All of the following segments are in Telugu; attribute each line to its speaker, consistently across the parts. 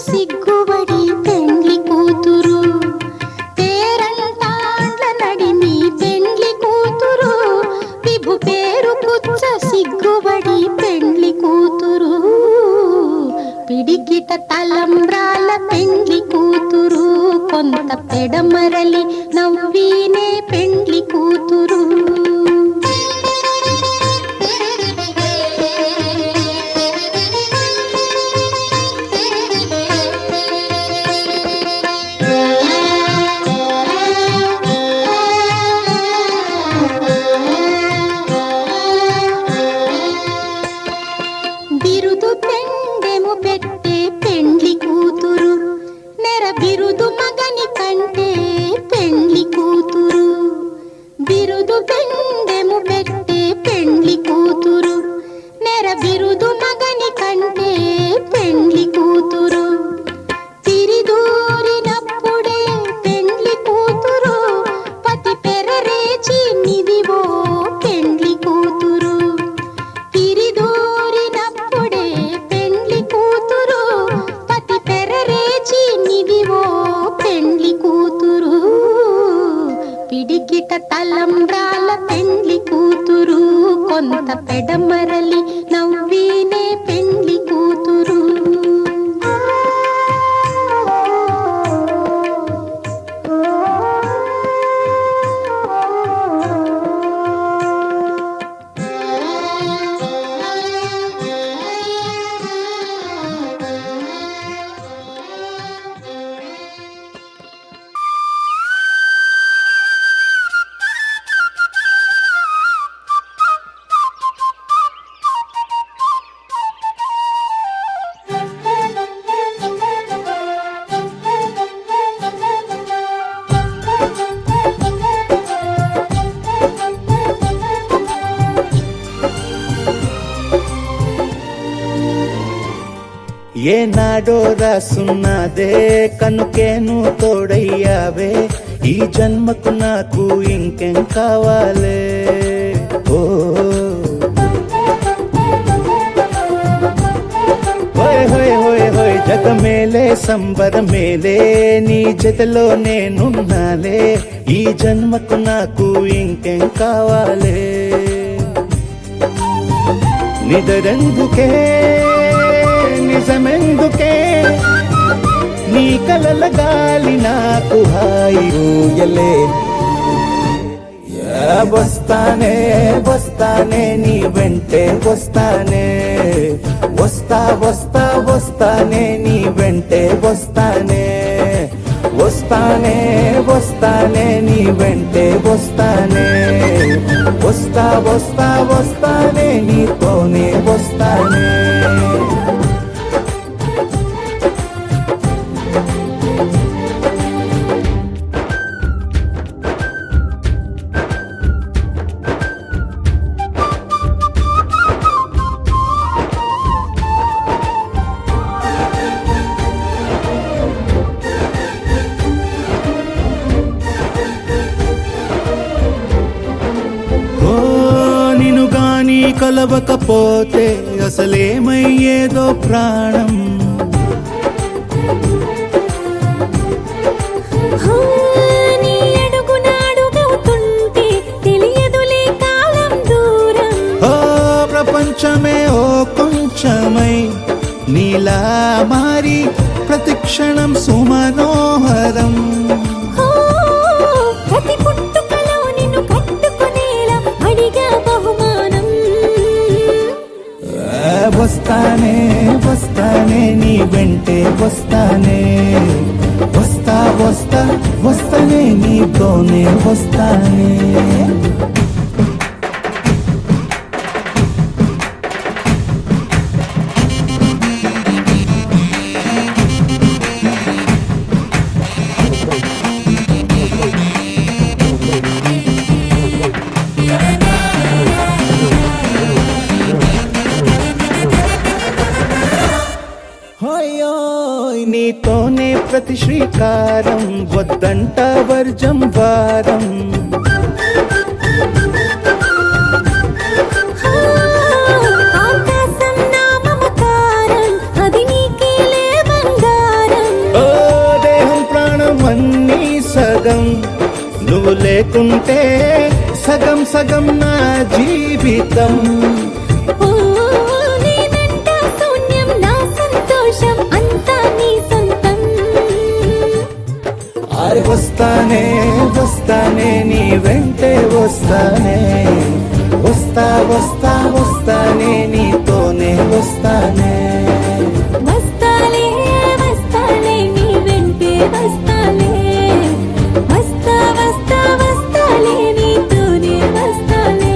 Speaker 1: సిగ్గుబడి పెండ్లి కూతురు పేరంటాండ్ల నడిమి పెండ్లి కూతురు విభు పేరు కుచ్చ సిగ్గుబడి పెండ్లి కూతురు పిడికిట తలంబ్రాల పెండ్లి కూతురు కొంత పెడమరలి నవ్వీనే పెండ్లి కూతురు బిరుదు పెండెము పెట్టే పెండ్లి కూతురు నెర బిరుదు మగని కంటే పెండ్లి కూతురు బిరుదు పెండెము పెట్టే పెండ్లి కూతురు నెర బిరుదు మగని కంటే పెండ్లి కూతురు తిరిదూరినప్పుడే పెండ్లి కూతురు పతి పెరరేచి నిదివో పెండ్లి కూతురు తిరిదూరినప్పుడే పెండ్లి కూతురు పతి పెరరేచి నిదివో పెండ్లి కూతురు పిడికిట తలంబ్రాల పెండ్లి కూతురు కొంత పెడమరలి నవ్వీనే పెండ్లి కూతురు
Speaker 2: ఏనాడో రాసున్నదే కనుకేను తోడయ్యావే ఈ జన్మకు నాకు ఇంకేం కావాలే ఓ హోయ్ హోయ్ హోయ్ హోయ్ జగమేలే సంబరమేలే నీ జతలో నేనున్నాలే ఈ జన్మకు నాకు ఇంకేం కావాలే నిదరెందుకే నిజమెందుకే నీ కలల గాలి నాకు హాయి ఊయలే వస్తానే వస్తానే నీ వెంటే వస్తానే వస్తా వస్తా వస్తానే నీ వెంటే వస్తానే వస్తానే వస్తానే నీ వెంటే వస్తానే వస్తా వస్తా వస్తానే నీతోనే వస్తానే కలవకపోతే అసలేమయ్యేదో ప్రాణం
Speaker 1: నీ అడుగునాడుగవుతుంటే తెలియదులే కాలం దూరం
Speaker 2: ఓ ప్రపంచమే ఓ కొంచెమై నీలా మారి ప్రతిక్షణం సుమనోహరం
Speaker 1: ప్రతి పుట్టుకలో నిన్ను కట్టుకునేలా అడిగా బహుమానం
Speaker 2: వస్తానే వస్తానే నీ వెంటే వస్తానే నీతోనే వస్తానే. హోయోయ్ నీతోనే ప్రతి శ్రీకారం వద్దంట వర్జం వారం.
Speaker 1: ఆకాశం నా మమకారం అది నీకేలే బంగారం.
Speaker 2: ఓ దేహం ప్రాణం అన్నీ సగం నువ్వు లేకుంటే సగం సగం నా జీవితం.
Speaker 1: ఓ నీ వెంట శూన్యం నా సంతోషం అంతా నీ సొంతం.
Speaker 2: అరే వస్తానే వస్తానే నీ వెంటే వస్తానే. వస్తా వస్తా వస్తానే నీతోనే వస్తానే.
Speaker 1: వస్తాలే వస్తాలే నీ వెంటే వస్తాలే. వస్తా వస్తా వస్తాలే నీతోనే వస్తాలే.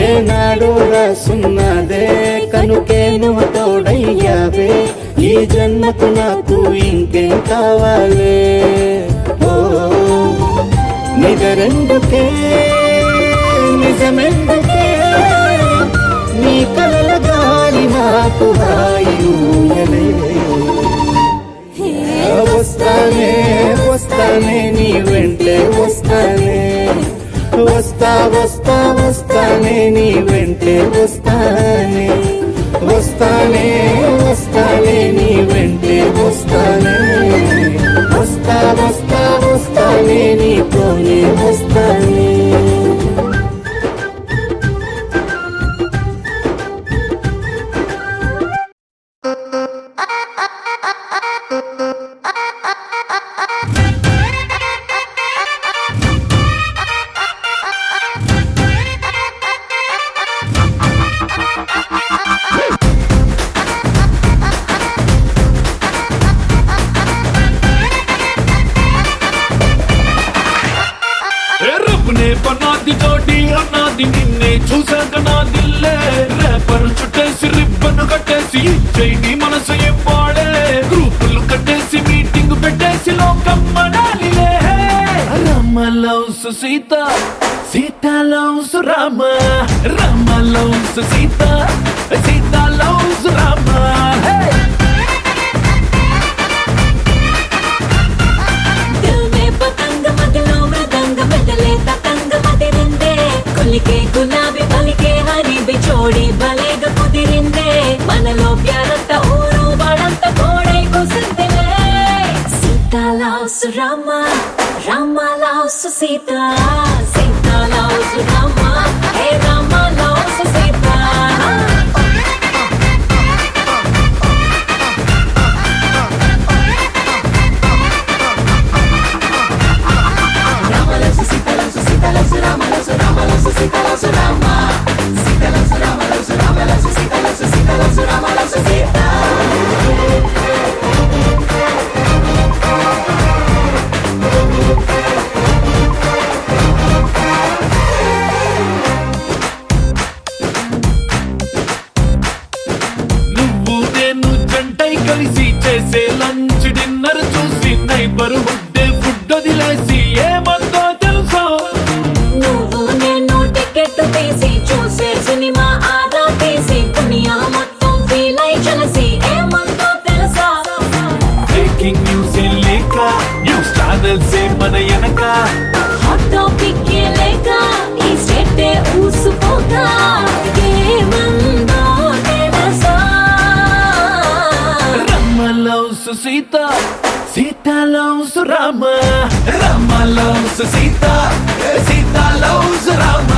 Speaker 2: ఏనాడు రాసున్నదే కనుకే నువ్వు తోడయ్యావే. ఈ జన్మకు నాకు ఇంకేం కావాలే. ఓ నిజరెందుకే నిజమెందుకే నీ కలల గాలి నాకు హాయిలే. వస్తానే వస్తానే నీ వెంటే వస్తానే. వస్తా వస్తా వస్తానే నీ వెంటే వస్తానే. వస్తానే వస్తానే నీ వెంటే వస్తానే. వస్తా వస్తా వస్తానే నీతోనే వస్తానే.
Speaker 3: రబ్బునే పన్నాది జోడి అన్నాది నిన్నే చూసాక నా దిల్లే. రేపర్ చుట్టేసి రిబ్బను కట్టేసి ఇచ్చేయి మనసు ఇవ్వాడే. గ్రూపులు కట్టేసి మీటింగ్ పెట్టేసి లోకం మనాలిలే. Rama loves Sita Sita loves Rama. Rama loves Sita Sita loves Rama.
Speaker 1: దిల్ మే పతంగ మదిలో మృదంగ మెదలే తతంగ మదిరిందే. కొలికే గులాబీ పలికే హరి బిచోడి భలేగా కుదిరిందే. మనలో ప్యారంత ఊరు వాడంత కోడై కుసిందిలే. Sita loves Rama Rama loves Sita Sita loves Rama. Hey Rama loves Sita.
Speaker 3: నువ్వు నేను జంటై కలిసి చేసే లంచ్ డిన్నర్ చూసి నైబర్ హుడ్ ఫుడ్ వదిలేసి ఏమందో తెలుసా.
Speaker 1: నువ్వు నేను టికెట్ తీసి చూసే సినిమా ఆదా తీసి దునియా మొత్తం ఫీల్ అయి చలసి ఏమందో తెలుసా.
Speaker 3: బ్రేకింగ్ న్యూస్ లేక న్యూస్ ఛానల్స్ మన వెనక.
Speaker 1: హాట్ టాపిక్ లేక ఈ స్టేట్ ఊసుకోగా ఏమందో తెలుసా.
Speaker 3: Rama loves Sita Sita loves Rama. Rama loves Sita Sita loves Rama.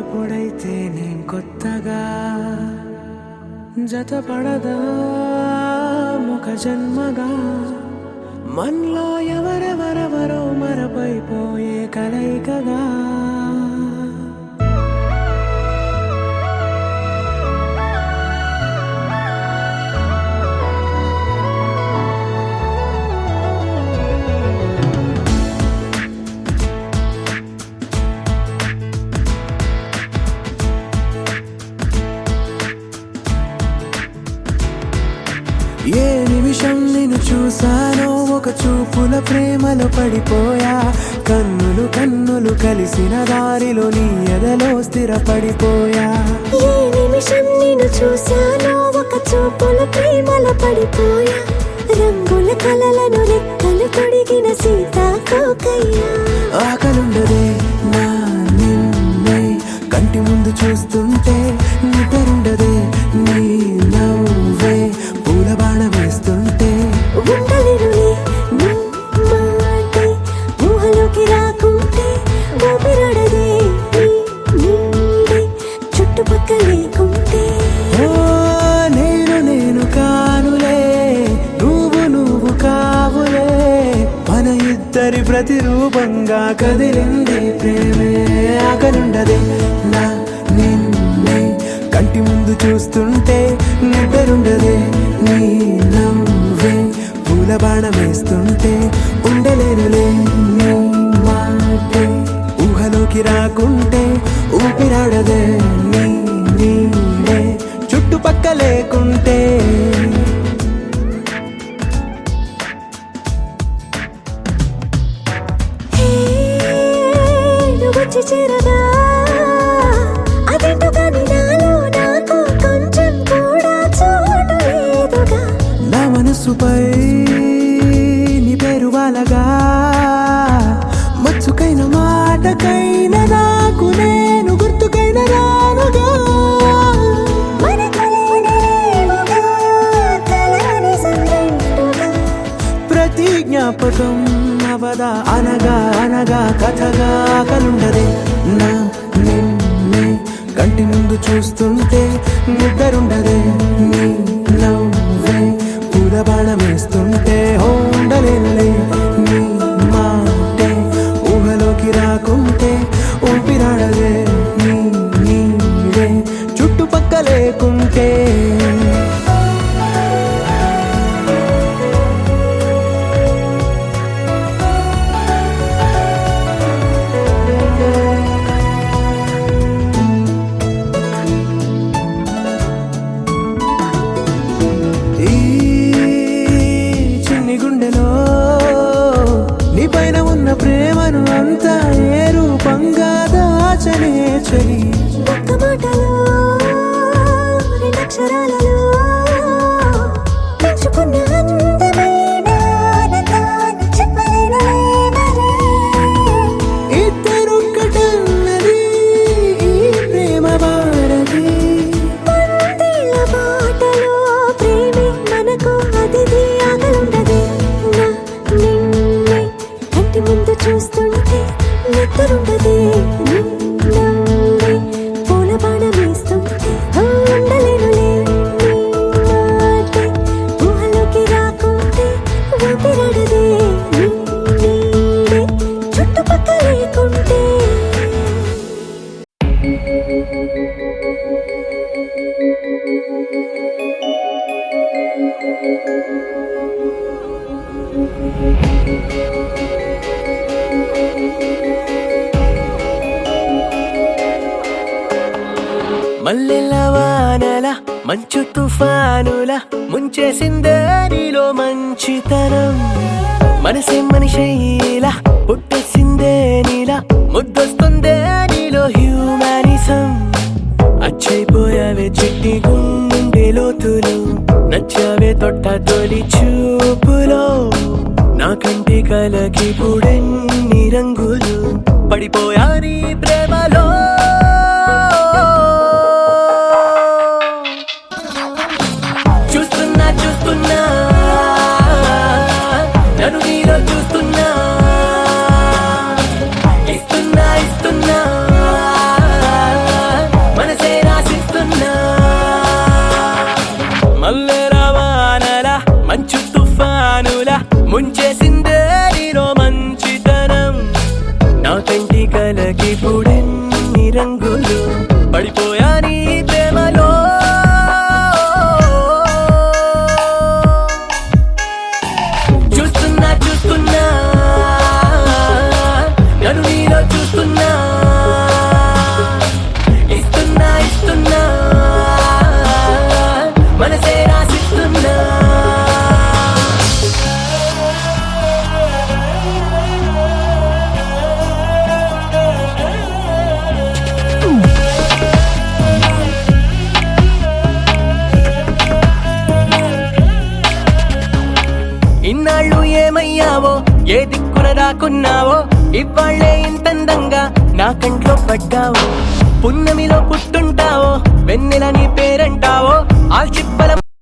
Speaker 4: ఎప్పుడైతే నేను కొత్తగా జతపడదా ముఖ జన్మగా మనలో ఎవరెవరెవరో మరపైపోయే కలయికగా ఏ నిమిషం నిన్ను చూసానో ఒక చూపుల ప్రేమలో పడిపోయా కన్నులు కన్నులు కలిసిన దారిలో నీ ఎదలో స్థిరపడిపోయా
Speaker 5: ఏ నిమిషం నిన్ను చూశానో ఒక చూపుల ప్రేమలో పడిపోయా రంగుల కలలను రెక్కలు తొడిగిన సీతాకోకయ్యా
Speaker 4: ఆకలుండదే నా నిన్నే కంటి ముందు చూస్తుంటే నిద్రుండదే నీ నవ్వే పూల బాణ వేస్తుంటే
Speaker 5: ఉండలేనులే నీ మాటే ఊహలోకి రాకుంటే ఊపిరాడదే నీ నీడే చుట్టుపక్కల లేకుంటే
Speaker 4: ఓ నేను కానులే నువ్వు కావులే మన ఇద్దరి ప్రతిరూపంగా కదిలింది ప్రేమే ఆకలుండదే నా నిన్నే కంటి ముందు చూస్తుంటే నిద్రుండదే నీ నవ్వే పూల బాణం వేస్తుంటే ఉండలేనులే నీ మాటే ఊహలోకి రాకుంటే ఊపిరాడదే నీ నీడే చుట్టుపక్క లేకుంటే
Speaker 5: హే నువ్వు వచ్చి చేరగా అదేంటో కానీ నాలో నాకు కొంచెం కూడా చోటు లేదుగా
Speaker 4: నా మనసుపై నీ పేరు వాలగా మచ్చుకైన మాటకైన నాకు నేను గుర్తుకైన రానుగా
Speaker 5: మనకులేనిలేవుగా కలని సంగంటుగా
Speaker 4: ప్రతి జ్ఞాపకం అవదా అనగా అనగా కథగా కలుండదే నా నిన్నే కంటి ముందు చూస్తుంటే నిద్రుండదే నీ నవ్వే పూల బాణం వేస్తుంటే ఉండలేనులే నీ మాటే ఊహలోకి రాకుంటే ఊపిరాడదే నీ నీడే చుట్టుపక్క లేకుంటే ఈ చిన్ని గుండెలో నీ పైన ఉన్న ప్రేమను అంతా ఏ రూపంగా దాచనే చలి
Speaker 5: ఒక్క మాటలో రెండక్షరాలలో పెంచుకున్న అందమైన ఆనందాన్ని చెప్పలేనులే మరి.
Speaker 4: ఇద్దరొక్కటన్నది ఈ ప్రేమ భారతి
Speaker 5: పందిళ్ళ బాటలో ప్రేమే మనకు అతిథి ఆకలుండదే నా నిన్నే కంటి ముందు చూస్తుంటే నిద్రుండదే నీ నవ్వే పూల బాణం వేస్తుంటే ఉండలేనులే నీ మాటే ఊహలోకి రాకుంటే ఊపిరాడదే నీ నీడే చుట్టుపక్కల లేకుంటే
Speaker 4: మల్లెల వానల మంచు తుఫానుల ముంచేసిందే నీలో మంచితనం మనసే మనిషైలా పుట్టేసిందే నీలా ముద్దొస్తుందే నీలో హ్యూమానిజం అచ్చైపోయావే చిట్టి గుండె లోతులు నచ్చావే తొట్ట తొలి చూపులో నా కంటి కలకి పుడెన్ని రంగులు పడిపోయా నీ ప్రేమలో చూస్తున్నా చూస్తున్నా నన్ను నీలో చూస్తున్నా ఇస్తున్నా ఇస్తున్నా ఏ దిక్కున దాక్కున్నావో ఇవాళ్లే ఇంతందంగా నా కంట్లో పడ్డావు పున్నమిలో పుట్టుంటావో వెన్నెల నీ పేరంటావో ఆల్చిప్పల